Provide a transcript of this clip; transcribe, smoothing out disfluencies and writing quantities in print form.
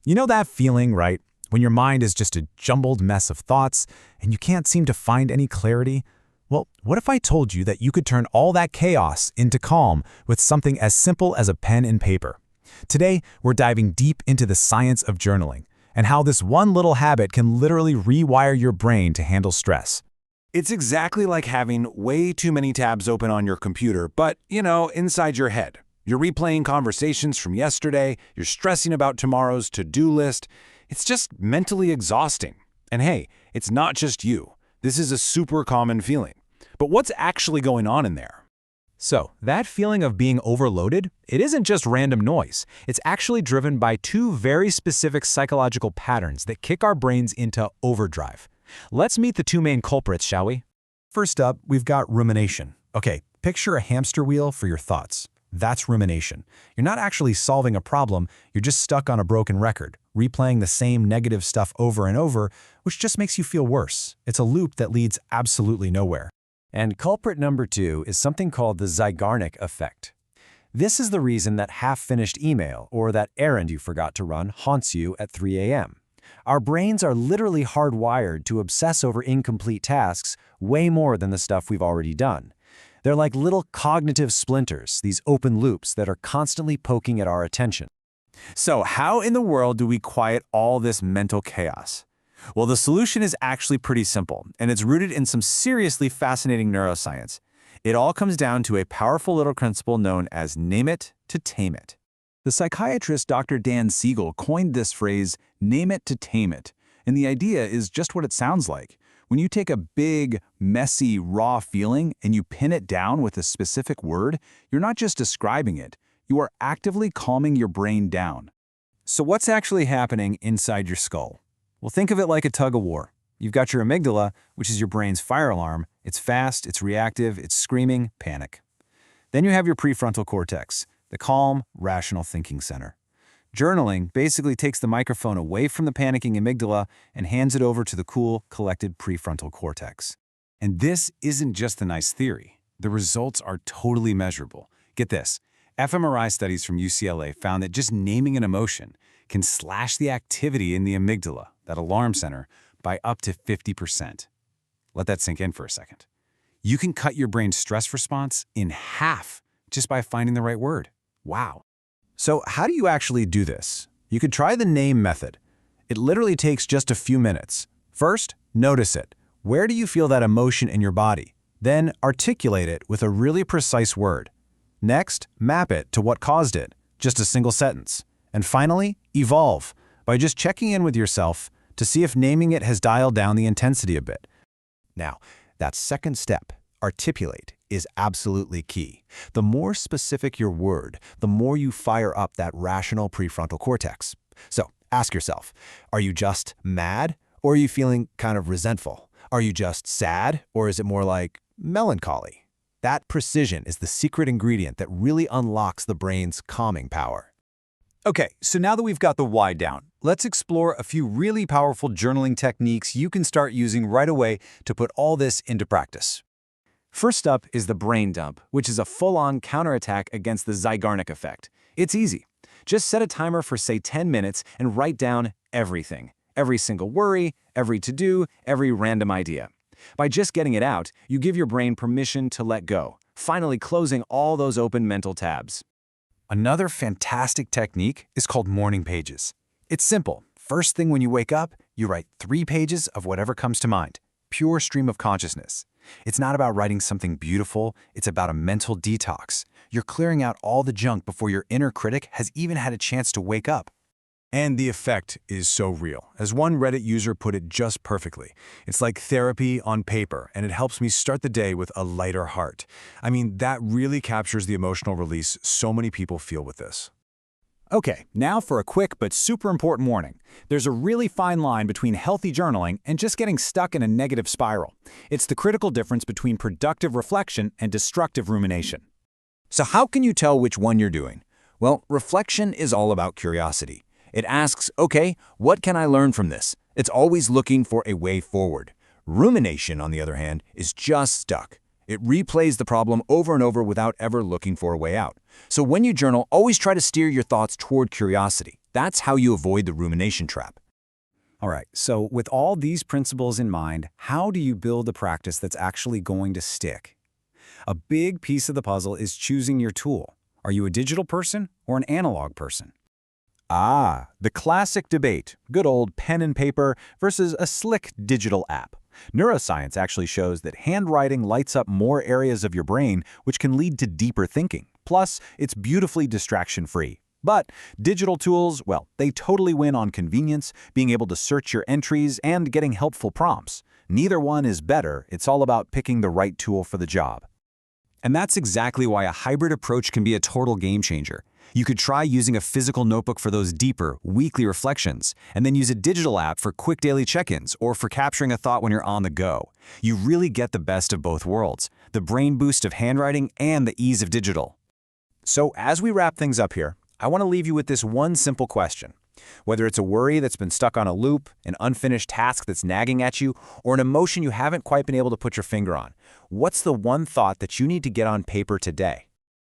You know that feeling, right? When your mind is just a jumbled mess of thoughts and you can't seem to find any clarity? Well, what if I told you that you could turn all that chaos into calm with something as simple as a pen and paper? Today, we're diving deep into the science of journaling and how this one little habit can literally rewire your brain to handle stress. It's exactly like having way too many tabs open on your computer, but, inside your head. You're replaying conversations from yesterday, you're stressing about tomorrow's to-do list. It's just mentally exhausting. And hey, it's not just you. This is a super common feeling. But what's actually going on in there? So, that feeling of being overloaded, it isn't just random noise. It's actually driven by two very specific psychological patterns that kick our brains into overdrive. Let's meet the two main culprits, shall we? First up, we've got rumination. Okay, picture a hamster wheel for your thoughts. That's rumination. You're not actually solving a problem, you're just stuck on a broken record, replaying the same negative stuff over and over, which just makes you feel worse. It's a loop that leads absolutely nowhere. And culprit number 2 is something called the Zeigarnik effect. This is the reason that half-finished email or that errand you forgot to run haunts you at 3 a.m. Our brains are literally hardwired to obsess over incomplete tasks way more than the stuff we've already done. They're like little cognitive splinters, these open loops that are constantly poking at our attention. So how in the world do we quiet all this mental chaos? Well, the solution is actually pretty simple, and it's rooted in some seriously fascinating neuroscience. It all comes down to a powerful little principle known as name it to tame it. The psychiatrist Dr. Dan Siegel coined this phrase, name it to tame it, and the idea is just what it sounds like. When you take a big, messy, raw feeling and you pin it down with a specific word, you're not just describing it, you are actively calming your brain down. So what's actually happening inside your skull? Well, think of it like a tug-of-war. You've got your amygdala, which is your brain's fire alarm. It's fast, it's reactive, it's screaming, panic. Then you have your prefrontal cortex, the calm, rational thinking center. Journaling basically takes the microphone away from the panicking amygdala and hands it over to the cool, collected prefrontal cortex. And this isn't just a nice theory. The results are totally measurable. Get this, fMRI studies from UCLA found that just naming an emotion can slash the activity in the amygdala, that alarm center, by up to 50%. Let that sink in for a second. You can cut your brain's stress response in half just by finding the right word. Wow. So how do you actually do this? You could try the name method. It literally takes just a few minutes. First, notice it. Where do you feel that emotion in your body? Then articulate it with a really precise word. Next, map it to what caused it, just a single sentence. And finally, evolve by just checking in with yourself to see if naming it has dialed down the intensity a bit. Now, that second step, articulate, is absolutely key. The more specific your word, the more you fire up that rational prefrontal cortex. So ask yourself, are you just mad or are you feeling kind of resentful? Are you just sad or is it more like melancholy? That precision is the secret ingredient that really unlocks the brain's calming power. Okay, so now that we've got the why down, let's explore a few really powerful journaling techniques you can start using right away to put all this into practice. First up is the brain dump, which is a full-on counterattack against the Zeigarnik effect. It's easy. Just set a timer for, say, 10 minutes and write down everything. Every single worry, every to-do, every random idea. By just getting it out, you give your brain permission to let go, finally closing all those open mental tabs. Another fantastic technique is called morning pages. It's simple. First thing when you wake up, you write 3 pages of whatever comes to mind. Pure stream of consciousness. It's not about writing something beautiful, it's about a mental detox. You're clearing out all the junk before your inner critic has even had a chance to wake up. And the effect is so real. As one Reddit user put it just perfectly, it's like therapy on paper, and it helps me start the day with a lighter heart. I mean, that really captures the emotional release so many people feel with this. Okay, now for a quick but super important warning. There's a really fine line between healthy journaling and just getting stuck in a negative spiral. It's the critical difference between productive reflection and destructive rumination. So how can you tell which one you're doing? Well, reflection is all about curiosity. It asks, okay, what can I learn from this? It's always looking for a way forward. Rumination, on the other hand, is just stuck. It replays the problem over and over without ever looking for a way out. So when you journal, always try to steer your thoughts toward curiosity. That's how you avoid the rumination trap. All right, so with all these principles in mind, how do you build a practice that's actually going to stick? A big piece of the puzzle is choosing your tool. Are you a digital person or an analog person? The classic debate, good old pen and paper versus a slick digital app. Neuroscience actually shows that handwriting lights up more areas of your brain, which can lead to deeper thinking. Plus, it's beautifully distraction-free. But digital tools, well, they totally win on convenience, being able to search your entries and getting helpful prompts. Neither one is better, it's all about picking the right tool for the job. And that's exactly why a hybrid approach can be a total game changer. You could try using a physical notebook for those deeper, weekly reflections, and then use a digital app for quick daily check-ins or for capturing a thought when you're on the go. You really get the best of both worlds, the brain boost of handwriting and the ease of digital. So as we wrap things up here, I want to leave you with this one simple question. Whether it's a worry that's been stuck on a loop, an unfinished task that's nagging at you, or an emotion you haven't quite been able to put your finger on, what's the one thought that you need to get on paper today?